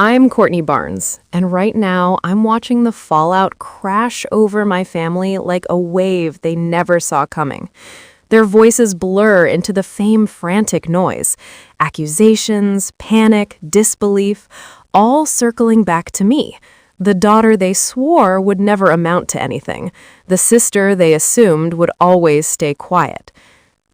I'm Courtney Barnes, and right now I'm watching the fallout crash over my family like a wave they never saw coming. Their voices blur into the same frantic noise. Accusations, panic, disbelief, all circling back to me. The daughter they swore would never amount to anything. The sister they assumed would always stay quiet.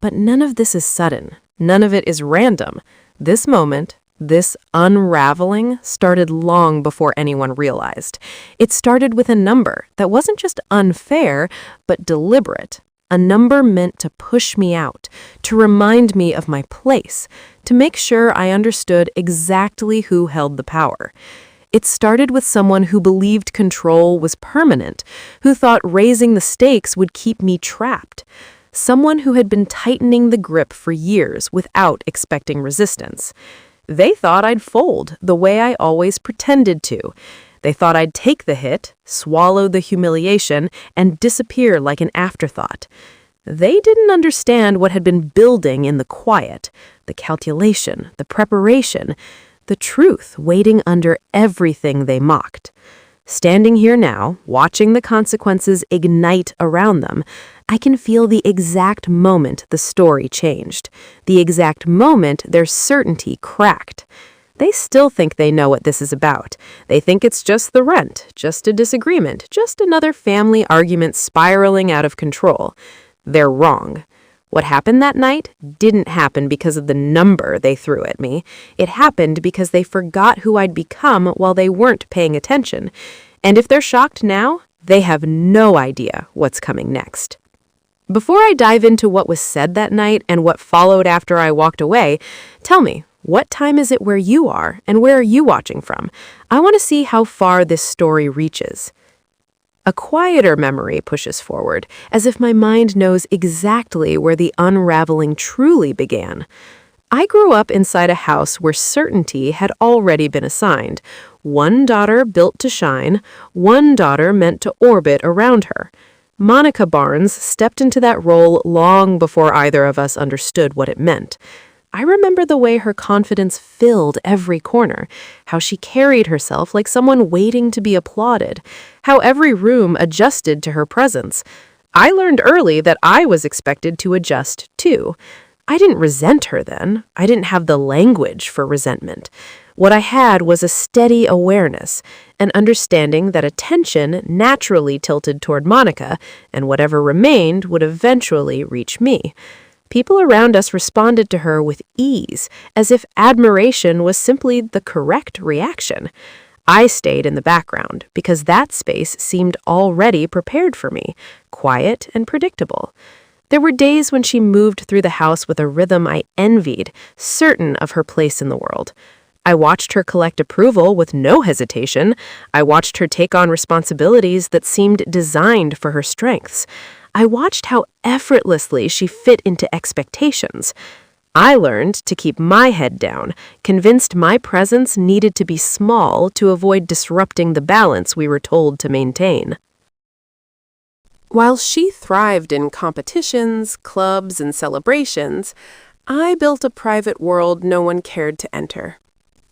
But none of this is sudden. None of it is random. This moment, this unraveling, started long before anyone realized. It started with a number that wasn't just unfair, but deliberate. A number meant to push me out, to remind me of my place, to make sure I understood exactly who held the power. It started with someone who believed control was permanent, who thought raising the stakes would keep me trapped. Someone who had been tightening the grip for years without expecting resistance. They thought I'd fold the way I always pretended to. They thought I'd take the hit, swallow the humiliation, and disappear like an afterthought. They didn't understand what had been building in the quiet, the calculation, the preparation, the truth waiting under everything they mocked. Standing here now, watching the consequences ignite around them, I can feel the exact moment the story changed, the exact moment their certainty cracked. They still think they know what this is about. They think it's just the rent, just a disagreement, just another family argument spiraling out of control. They're wrong. What happened that night didn't happen because of the number they threw at me. It happened because they forgot who I'd become while they weren't paying attention. And if they're shocked now, they have no idea what's coming next. Before I dive into what was said that night and what followed after I walked away, tell me, what time is it where you are, and where are you watching from? I want to see how far this story reaches. A quieter memory pushes forward, as if my mind knows exactly where the unraveling truly began. I grew up inside a house where certainty had already been assigned. One daughter built to shine, one daughter meant to orbit around her. Monica Barnes stepped into that role long before either of us understood what it meant. I remember the way her confidence filled every corner, how she carried herself like someone waiting to be applauded, how every room adjusted to her presence. I learned early that I was expected to adjust too. I didn't resent her then. I didn't have the language for resentment. What I had was a steady awareness, an understanding that attention naturally tilted toward Monica, and whatever remained would eventually reach me. People around us responded to her with ease, as if admiration was simply the correct reaction. I stayed in the background because that space seemed already prepared for me, quiet and predictable. There were days when she moved through the house with a rhythm I envied, certain of her place in the world. I watched her collect approval with no hesitation. I watched her take on responsibilities that seemed designed for her strengths. I watched how effortlessly she fit into expectations. I learned to keep my head down, convinced my presence needed to be small to avoid disrupting the balance we were told to maintain. While she thrived in competitions, clubs, and celebrations, I built a private world no one cared to enter.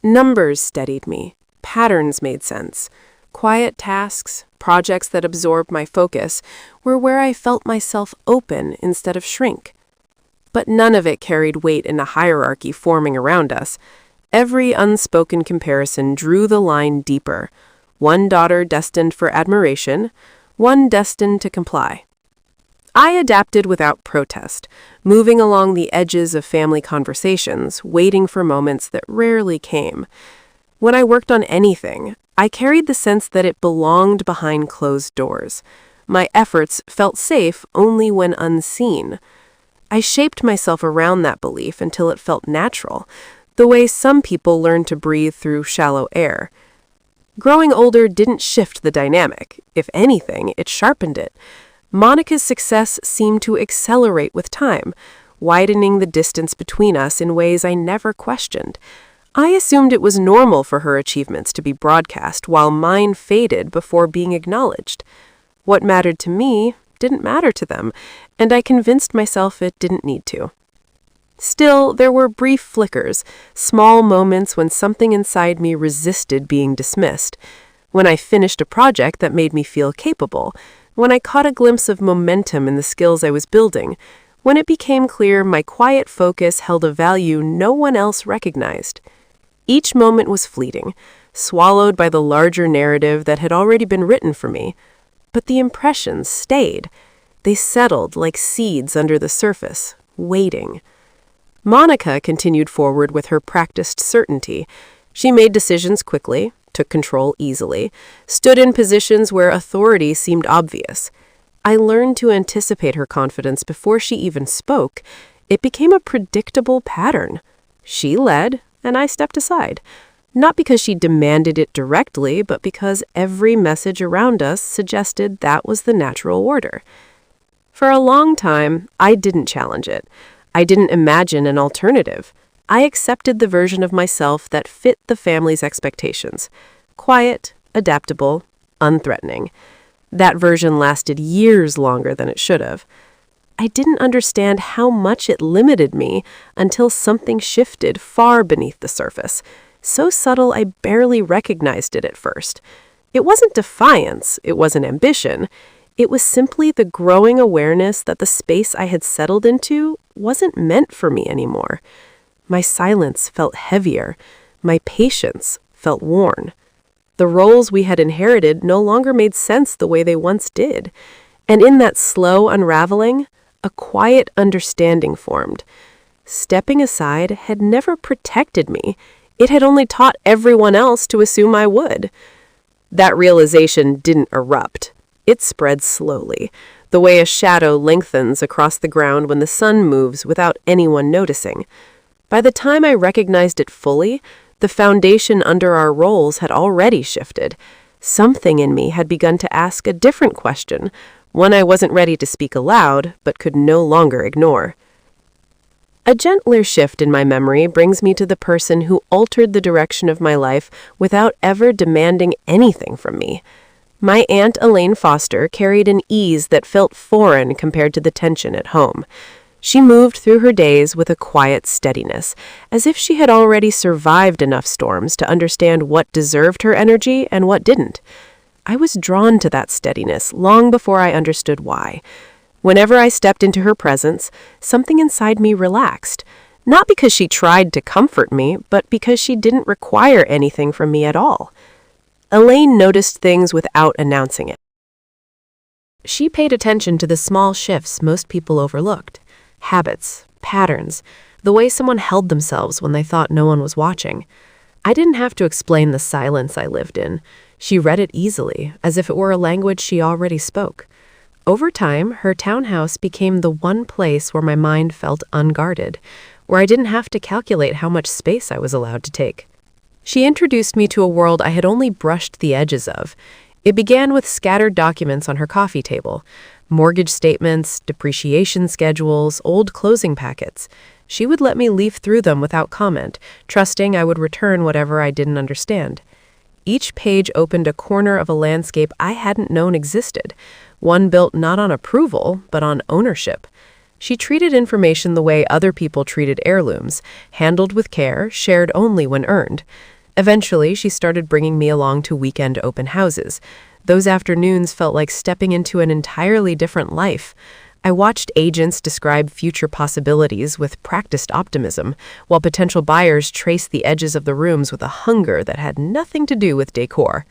Numbers steadied me. Patterns made sense. Quiet tasks, projects that absorbed my focus, were where I felt myself open instead of shrink. But none of it carried weight in a hierarchy forming around us. Every unspoken comparison drew the line deeper. One daughter destined for admiration, one destined to comply. I adapted without protest, moving along the edges of family conversations, waiting for moments that rarely came. When I worked on anything, I carried the sense that it belonged behind closed doors. My efforts felt safe only when unseen. I shaped myself around that belief until it felt natural, the way some people learn to breathe through shallow air. Growing older didn't shift the dynamic. If anything, it sharpened it. Monica's success seemed to accelerate with time, widening the distance between us in ways I never questioned. I assumed it was normal for her achievements to be broadcast while mine faded before being acknowledged. What mattered to me didn't matter to them, and I convinced myself it didn't need to. Still, there were brief flickers, small moments when something inside me resisted being dismissed. When I finished a project that made me feel capable, when I caught a glimpse of momentum in the skills I was building, when it became clear my quiet focus held a value no one else recognized. Each moment was fleeting, swallowed by the larger narrative that had already been written for me. But the impressions stayed. They settled like seeds under the surface, waiting. Monica continued forward with her practiced certainty. She made decisions quickly, took control easily, stood in positions where authority seemed obvious. I learned to anticipate her confidence before she even spoke. It became a predictable pattern. She led, and I stepped aside. Not because she demanded it directly, but because every message around us suggested that was the natural order. For a long time, I didn't challenge it. I didn't imagine an alternative. I accepted the version of myself that fit the family's expectations. Quiet, adaptable, unthreatening. That version lasted years longer than it should have. I didn't understand how much it limited me until something shifted far beneath the surface. So subtle I barely recognized it at first. It wasn't defiance, it wasn't ambition. It was simply the growing awareness that the space I had settled into wasn't meant for me anymore. My silence felt heavier. My patience felt worn. The roles we had inherited no longer made sense the way they once did. And in that slow unraveling, a quiet understanding formed. Stepping aside had never protected me. It had only taught everyone else to assume I would. That realization didn't erupt. It spread slowly, the way a shadow lengthens across the ground when the sun moves without anyone noticing. By the time I recognized it fully, the foundation under our roles had already shifted. Something in me had begun to ask a different question, one I wasn't ready to speak aloud, but could no longer ignore. A gentler shift in my memory brings me to the person who altered the direction of my life without ever demanding anything from me. My Aunt Elaine Foster carried an ease that felt foreign compared to the tension at home. She moved through her days with a quiet steadiness, as if she had already survived enough storms to understand what deserved her energy and what didn't. I was drawn to that steadiness long before I understood why. Whenever I stepped into her presence, something inside me relaxed, not because she tried to comfort me, but because she didn't require anything from me at all. Elaine noticed things without announcing it. She paid attention to the small shifts most people overlooked. Habits, patterns, the way someone held themselves when they thought no one was watching. I didn't have to explain the silence I lived in. She read it easily, as if it were a language she already spoke. Over time, her townhouse became the one place where my mind felt unguarded, where I didn't have to calculate how much space I was allowed to take. She introduced me to a world I had only brushed the edges of. It began with scattered documents on her coffee table, mortgage statements, depreciation schedules, old closing packets. She would let me leaf through them without comment, trusting I would return whatever I didn't understand. Each page opened a corner of a landscape I hadn't known existed, one built not on approval, but on ownership. She treated information the way other people treated heirlooms, handled with care, shared only when earned. Eventually, she started bringing me along to weekend open houses. Those afternoons felt like stepping into an entirely different life. I watched agents describe future possibilities with practiced optimism, while potential buyers traced the edges of the rooms with a hunger that had nothing to do with decor.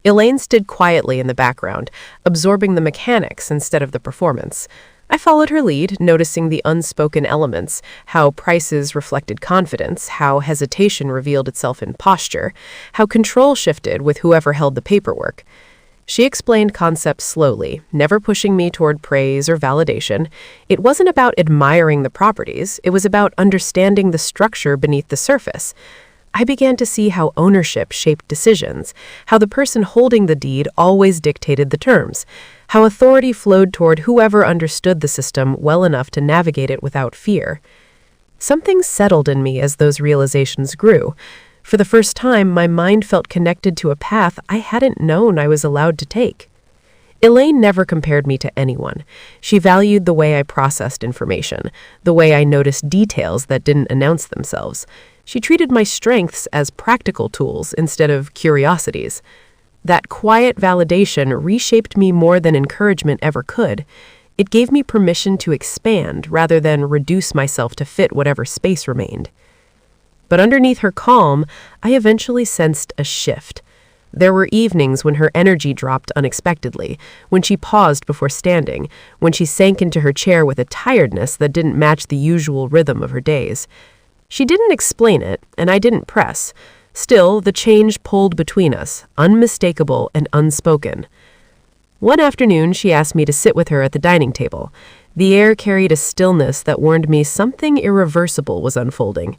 Elaine stood quietly in the background, absorbing the mechanics instead of the performance. I followed her lead, noticing the unspoken elements, how prices reflected confidence, how hesitation revealed itself in posture, how control shifted with whoever held the paperwork. She explained concepts slowly, never pushing me toward praise or validation. It wasn't about admiring the properties, it was about understanding the structure beneath the surface. I began to see how ownership shaped decisions, how the person holding the deed always dictated the terms, how authority flowed toward whoever understood the system well enough to navigate it without fear. Something settled in me as those realizations grew. For the first time, my mind felt connected to a path I hadn't known I was allowed to take. Elaine never compared me to anyone. She valued the way I processed information, the way I noticed details that didn't announce themselves. She treated my strengths as practical tools instead of curiosities. That quiet validation reshaped me more than encouragement ever could. It gave me permission to expand rather than reduce myself to fit whatever space remained. But underneath her calm, I eventually sensed a shift. There were evenings when her energy dropped unexpectedly, when she paused before standing, when she sank into her chair with a tiredness that didn't match the usual rhythm of her days. She didn't explain it, and I didn't press. Still, the change pulled between us, unmistakable and unspoken. One afternoon, she asked me to sit with her at the dining table. The air carried a stillness that warned me something irreversible was unfolding.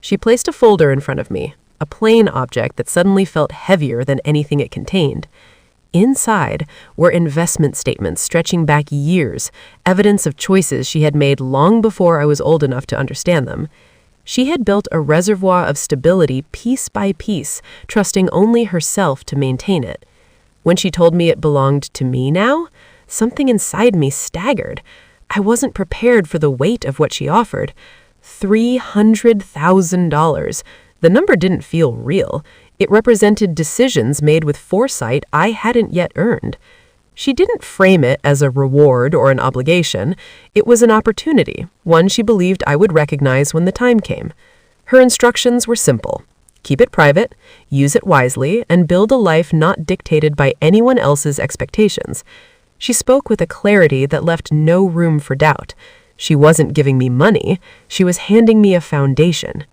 She placed a folder in front of me, a plain object that suddenly felt heavier than anything it contained. Inside were investment statements stretching back years, evidence of choices she had made long before I was old enough to understand them. She had built a reservoir of stability piece by piece, trusting only herself to maintain it. When she told me it belonged to me now, something inside me staggered. I wasn't prepared for the weight of what she offered. $300,000. The number didn't feel real. It represented decisions made with foresight I hadn't yet earned. She didn't frame it as a reward or an obligation. It was an opportunity, one she believed I would recognize when the time came. Her instructions were simple. Keep it private, use it wisely, and build a life not dictated by anyone else's expectations. She spoke with a clarity that left no room for doubt. She wasn't giving me money. She was handing me a foundation.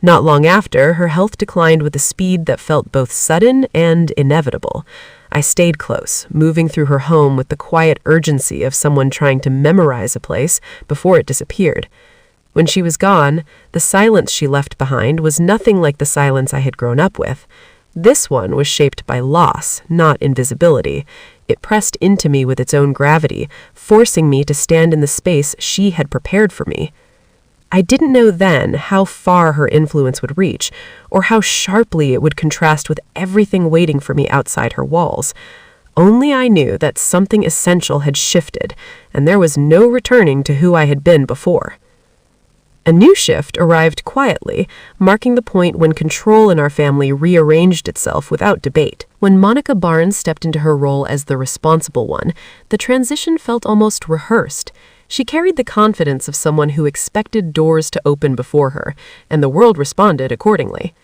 Not long after, her health declined with a speed that felt both sudden and inevitable. I stayed close, moving through her home with the quiet urgency of someone trying to memorize a place before it disappeared. When she was gone, the silence she left behind was nothing like the silence I had grown up with. This one was shaped by loss, not invisibility. It pressed into me with its own gravity, forcing me to stand in the space she had prepared for me. I didn't know then how far her influence would reach, or how sharply it would contrast with everything waiting for me outside her walls. Only I knew that something essential had shifted, and there was no returning to who I had been before. A new shift arrived quietly, marking the point when control in our family rearranged itself without debate. When Monica Barnes stepped into her role as the responsible one, the transition felt almost rehearsed. She carried the confidence of someone who expected doors to open before her, and the world responded accordingly.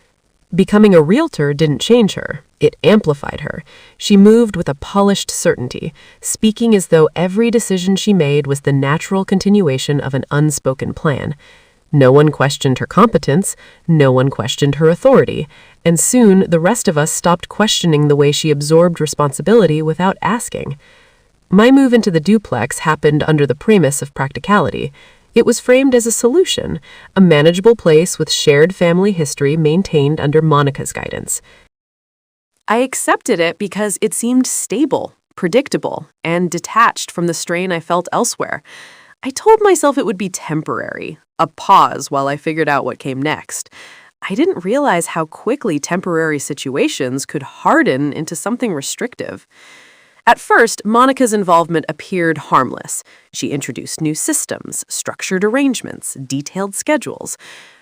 Becoming a realtor didn't change her. It amplified her. She moved with a polished certainty, speaking as though every decision she made was the natural continuation of an unspoken plan. No one questioned her competence, no one questioned her authority, and soon the rest of us stopped questioning the way she absorbed responsibility without asking. My move into the duplex happened under the premise of practicality. It was framed as a solution, a manageable place with shared family history maintained under Monica's guidance. I accepted it because it seemed stable, predictable, and detached from the strain I felt elsewhere. I told myself it would be temporary, a pause while I figured out what came next. I didn't realize how quickly temporary situations could harden into something restrictive. At first, Monica's involvement appeared harmless. She introduced new systems, structured arrangements, detailed schedules.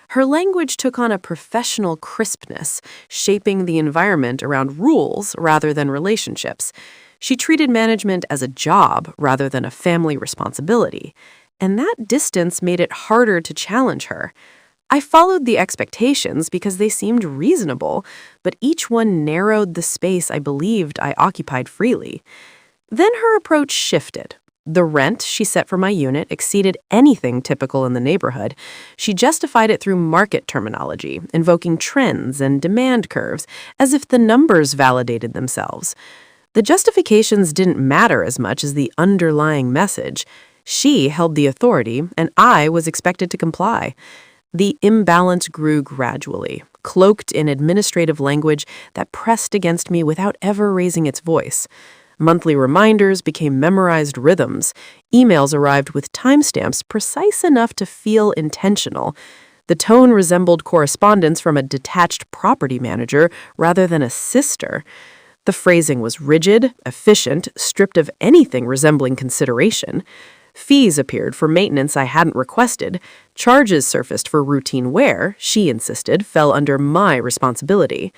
Her language took on a professional crispness, shaping the environment around rules rather than relationships. She treated management as a job rather than a family responsibility, and that distance made it harder to challenge her. I followed the expectations because they seemed reasonable, but each one narrowed the space I believed I occupied freely. Then her approach shifted. The rent she set for my unit exceeded anything typical in the neighborhood. She justified it through market terminology, invoking trends and demand curves, as if the numbers validated themselves. The justifications didn't matter as much as the underlying message. She held the authority, and I was expected to comply. The imbalance grew gradually, cloaked in administrative language that pressed against me without ever raising its voice. Monthly reminders became memorized rhythms. Emails arrived with timestamps precise enough to feel intentional. The tone resembled correspondence from a detached property manager rather than a sister. The phrasing was rigid, efficient, stripped of anything resembling consideration. Fees appeared for maintenance I hadn't requested. Charges surfaced for routine wear, she insisted, fell under my responsibility.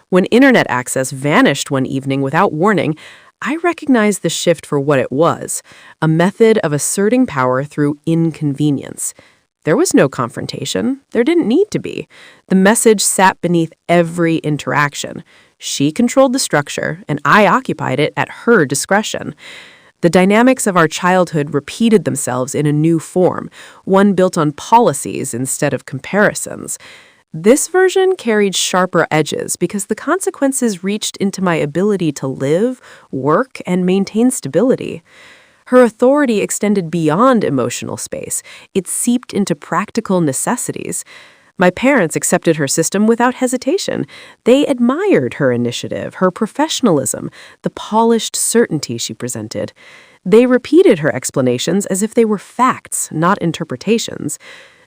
When internet access vanished one evening without warning, I recognized the shift for what it was, a method of asserting power through inconvenience. There was no confrontation. There didn't need to be. The message sat beneath every interaction. She controlled the structure, and I occupied it at her discretion. The dynamics of our childhood repeated themselves in a new form, one built on policies instead of comparisons. This version carried sharper edges because the consequences reached into my ability to live, work, and maintain stability. Her authority extended beyond emotional space. It seeped into practical necessities. My parents accepted her system without hesitation. They admired her initiative, her professionalism, the polished certainty she presented. They repeated her explanations as if they were facts, not interpretations.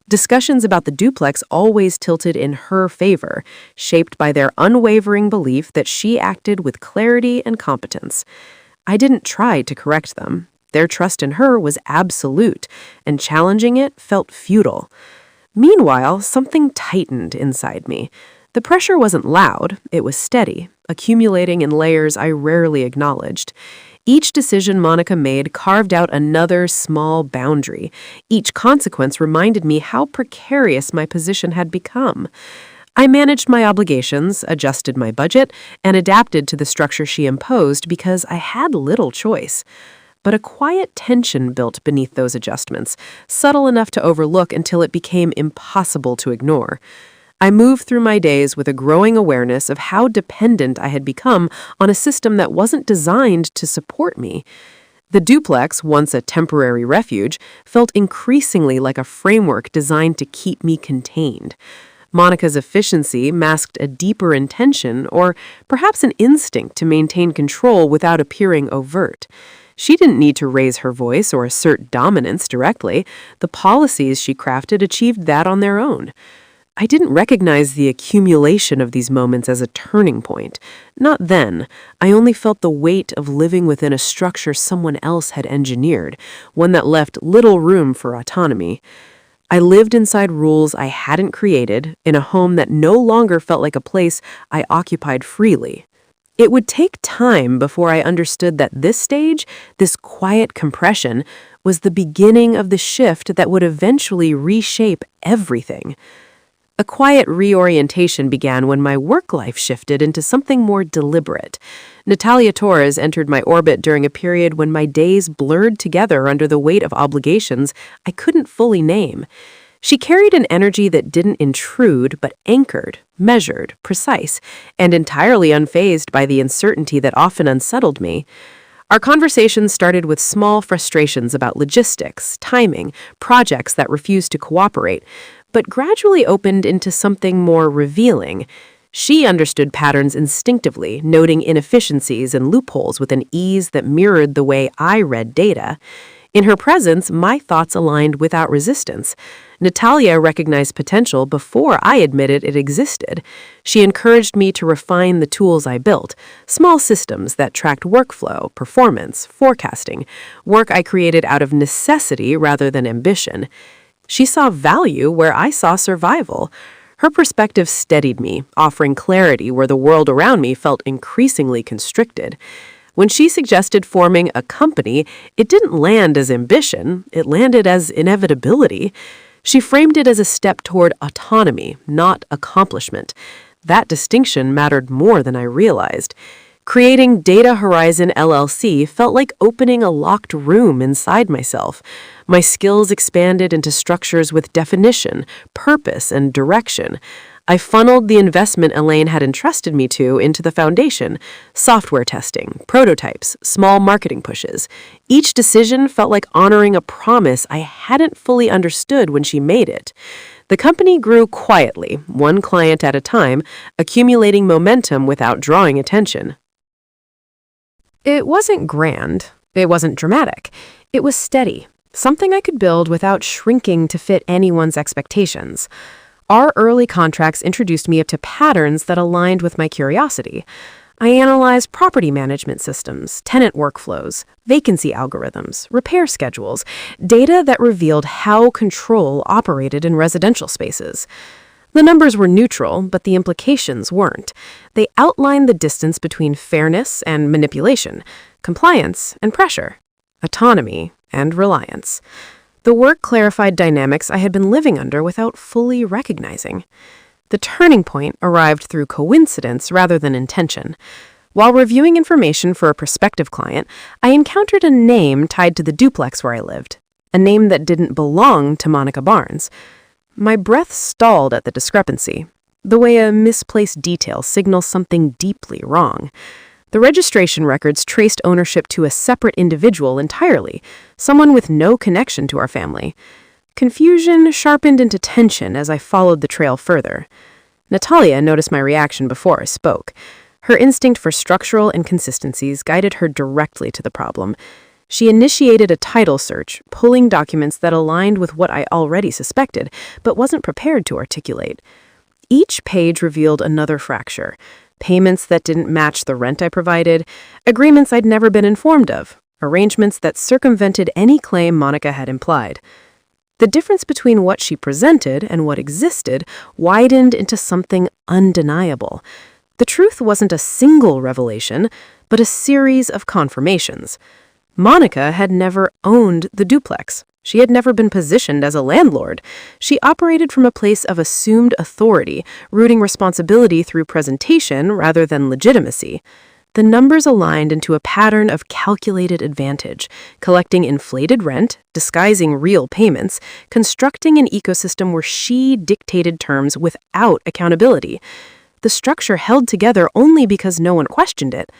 Discussions about the duplex always tilted in her favor, shaped by their unwavering belief that she acted with clarity and competence. I didn't try to correct them. Their trust in her was absolute, and challenging it felt futile. Meanwhile, something tightened inside me. The pressure wasn't loud, it was steady, accumulating in layers I rarely acknowledged. Each decision Monica made carved out another small boundary. Each consequence reminded me how precarious my position had become. I managed my obligations, adjusted my budget, and adapted to the structure she imposed because I had little choice. But a quiet tension built beneath those adjustments, subtle enough to overlook until it became impossible to ignore. I moved through my days with a growing awareness of how dependent I had become on a system that wasn't designed to support me. The duplex, once a temporary refuge, felt increasingly like a framework designed to keep me contained. Monica's efficiency masked a deeper intention, or perhaps an instinct to maintain control without appearing overt. She didn't need to raise her voice or assert dominance directly. The policies she crafted achieved that on their own. I didn't recognize the accumulation of these moments as a turning point. Not then. I only felt the weight of living within a structure someone else had engineered, one that left little room for autonomy. I lived inside rules I hadn't created, in a home that no longer felt like a place I occupied freely. It would take time before I understood that this stage, this quiet compression, was the beginning of the shift that would eventually reshape everything. A quiet reorientation began when my work life shifted into something more deliberate. Natalia Torres entered my orbit during a period when my days blurred together under the weight of obligations I couldn't fully name. She carried an energy that didn't intrude, but anchored, measured, precise, and entirely unfazed by the uncertainty that often unsettled me. Our conversations started with small frustrations about logistics, timing, projects that refused to cooperate, but gradually opened into something more revealing. She understood patterns instinctively, noting inefficiencies and loopholes with an ease that mirrored the way I read data. In her presence, my thoughts aligned without resistance. Natalia recognized potential before I admitted it existed. She encouraged me to refine the tools I built, small systems that tracked workflow, performance, forecasting, work I created out of necessity rather than ambition. She saw value where I saw survival. Her perspective steadied me, offering clarity where the world around me felt increasingly constricted. When she suggested forming a company, it didn't land as ambition, it landed as inevitability. She framed it as a step toward autonomy, not accomplishment. That distinction mattered more than I realized. Creating Data Horizon LLC felt like opening a locked room inside myself. My skills expanded into structures with definition, purpose, and direction. I funneled the investment Elaine had entrusted me to into the foundation, software testing, prototypes, small marketing pushes. Each decision felt like honoring a promise I hadn't fully understood when she made it. The company grew quietly, one client at a time, accumulating momentum without drawing attention. It wasn't grand. It wasn't dramatic. It was steady, something I could build without shrinking to fit anyone's expectations. Our early contracts introduced me to patterns that aligned with my curiosity. I analyzed property management systems, tenant workflows, vacancy algorithms, repair schedules, data that revealed how control operated in residential spaces. The numbers were neutral, but the implications weren't. They outlined the distance between fairness and manipulation, compliance and pressure, autonomy and reliance. The work clarified dynamics I had been living under without fully recognizing. The turning point arrived through coincidence rather than intention. While reviewing information for a prospective client, I encountered a name tied to the duplex where I lived, a name that didn't belong to Monica Barnes. My breath stalled at the discrepancy, the way a misplaced detail signals something deeply wrong. The registration records traced ownership to a separate individual entirely, someone with no connection to our family. Confusion sharpened into tension as I followed the trail further. Natalia noticed my reaction before I spoke. Her instinct for structural inconsistencies guided her directly to the problem. She initiated a title search, pulling documents that aligned with what I already suspected, but wasn't prepared to articulate. Each page revealed another fracture: payments that didn't match the rent I provided, agreements I'd never been informed of, arrangements that circumvented any claim Monica had implied. The difference between what she presented and what existed widened into something undeniable. The truth wasn't a single revelation, but a series of confirmations. Monica had never owned the duplex. She had never been positioned as a landlord. She operated from a place of assumed authority, rooting responsibility through presentation rather than legitimacy. The numbers aligned into a pattern of calculated advantage, collecting inflated rent, disguising real payments, constructing an ecosystem where she dictated terms without accountability. The structure held together only because no one questioned it,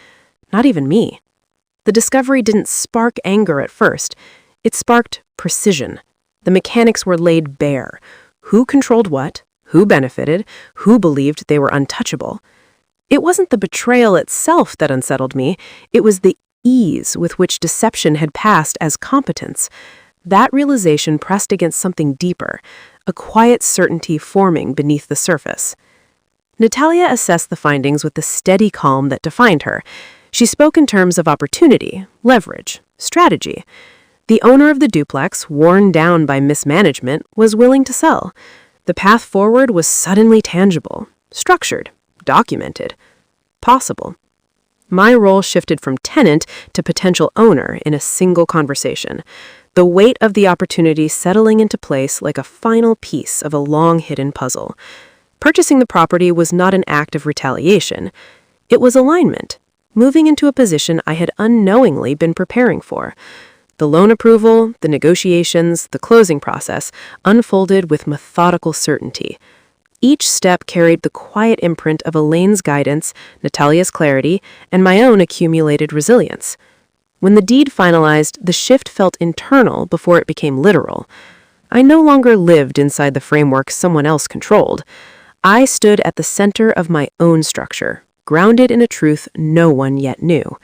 not even me. The discovery didn't spark anger at first. It sparked precision. The mechanics were laid bare. Who controlled what? Who benefited? Who believed they were untouchable? It wasn't the betrayal itself that unsettled me. It was the ease with which deception had passed as competence. That realization pressed against something deeper, a quiet certainty forming beneath the surface. Natalia assessed the findings with the steady calm that defined her. She spoke in terms of opportunity, leverage, strategy. The owner of the duplex, worn down by mismanagement, was willing to sell. The path forward was suddenly tangible, structured, documented, possible. My role shifted from tenant to potential owner in a single conversation, the weight of the opportunity settling into place like a final piece of a long-hidden puzzle. Purchasing the property was not an act of retaliation. It was alignment, moving into a position I had unknowingly been preparing for. The loan approval, the negotiations, the closing process unfolded with methodical certainty. Each step carried the quiet imprint of Elaine's guidance, Natalia's clarity, and my own accumulated resilience. When the deed finalized, the shift felt internal before it became literal. I no longer lived inside the framework someone else controlled. I stood at the center of my own structure, grounded in a truth no one yet knew.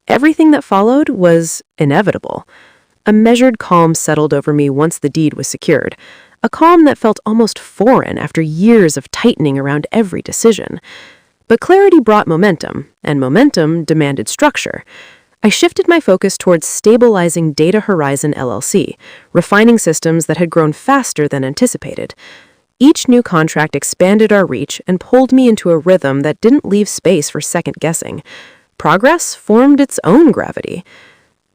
Everything that followed was inevitable. A measured calm settled over me once the deed was secured, a calm that felt almost foreign after years of tightening around every decision. But clarity brought momentum, and momentum demanded structure. I shifted my focus towards stabilizing Data Horizon LLC, refining systems that had grown faster than anticipated. Each new contract expanded our reach and pulled me into a rhythm that didn't leave space for second-guessing. Progress formed its own gravity.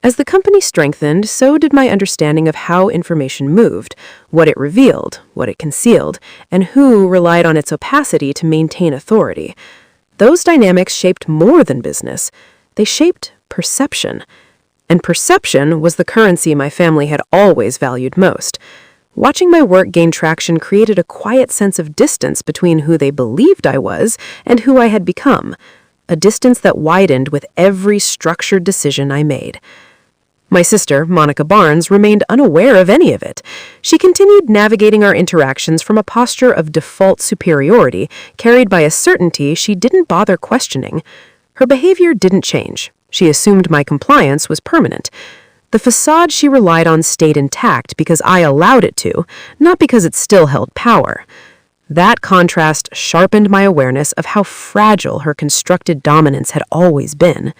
As the company strengthened, so did my understanding of how information moved, what it revealed, what it concealed, and who relied on its opacity to maintain authority. Those dynamics shaped more than business. They shaped perception. And perception was the currency my family had always valued most. Watching my work gain traction created a quiet sense of distance between who they believed I was and who I had become, a distance that widened with every structured decision I made. My sister, Monica Barnes, remained unaware of any of it. She continued navigating our interactions from a posture of default superiority, carried by a certainty she didn't bother questioning. Her behavior didn't change. She assumed my compliance was permanent. The facade she relied on stayed intact because I allowed it to, not because it still held power. That contrast sharpened my awareness of how fragile her constructed dominance had always been.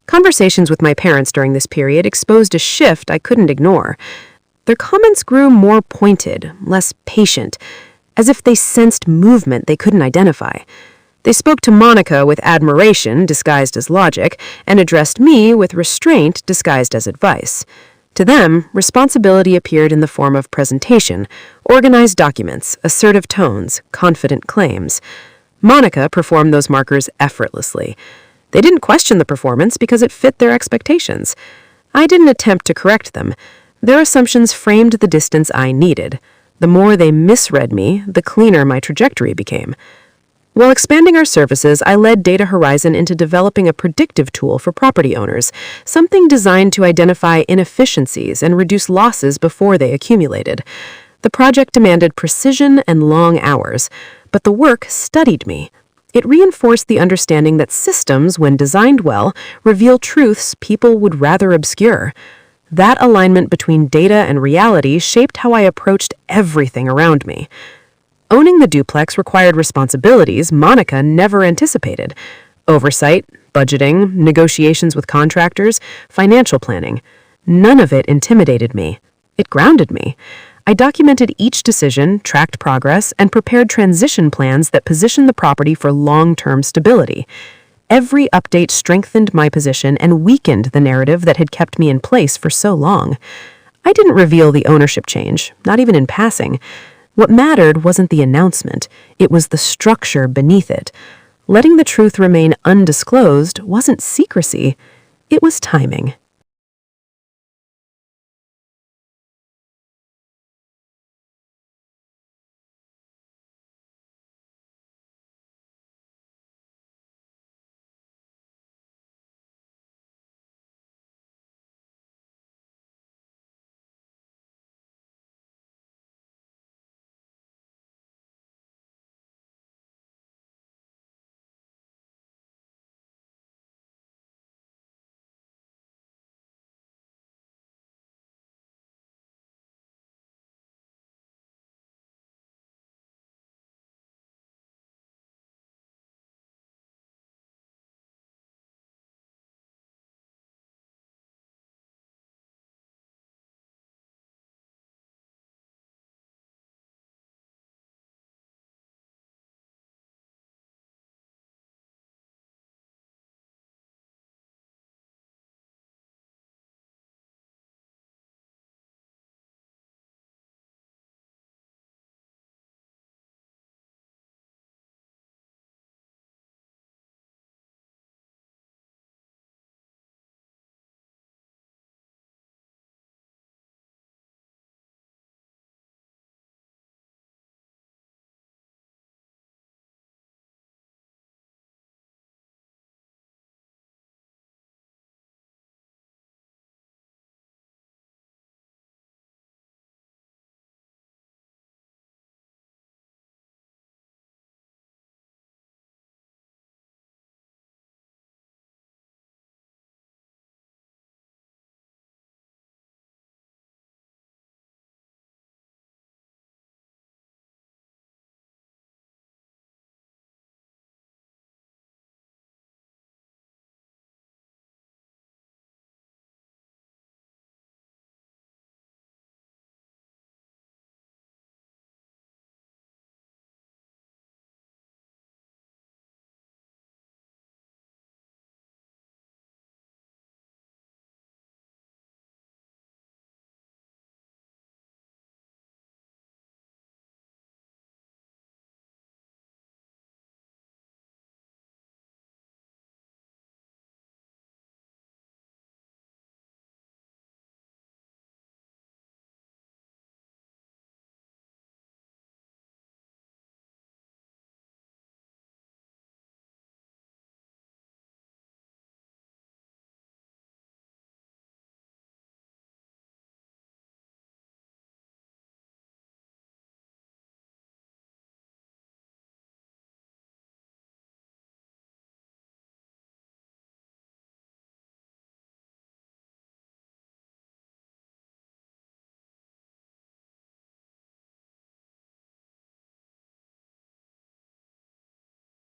Conversations with my parents during this period exposed a shift I couldn't ignore. Their comments grew more pointed, less patient, as if they sensed movement they couldn't identify. They spoke to Monica with admiration disguised as logic, and addressed me with restraint disguised as advice. To them, responsibility appeared in the form of presentation, organized documents, assertive tones, confident claims. Monica performed those markers effortlessly. They didn't question the performance because it fit their expectations. I didn't attempt to correct them. Their assumptions framed the distance I needed. The more they misread me, the cleaner my trajectory became. While expanding our services, I led Data Horizon into developing a predictive tool for property owners, something designed to identify inefficiencies and reduce losses before they accumulated. The project demanded precision and long hours, but the work studied me. It reinforced the understanding that systems, when designed well, reveal truths people would rather obscure. That alignment between data and reality shaped how I approached everything around me. Owning the duplex required responsibilities Monica never anticipated. Oversight, budgeting, negotiations with contractors, financial planning. None of it intimidated me. It grounded me. I documented each decision, tracked progress, and prepared transition plans that positioned the property for long-term stability. Every update strengthened my position and weakened the narrative that had kept me in place for so long. I didn't reveal the ownership change, not even in passing. What mattered wasn't the announcement, it was the structure beneath it. Letting the truth remain undisclosed wasn't secrecy, it was timing.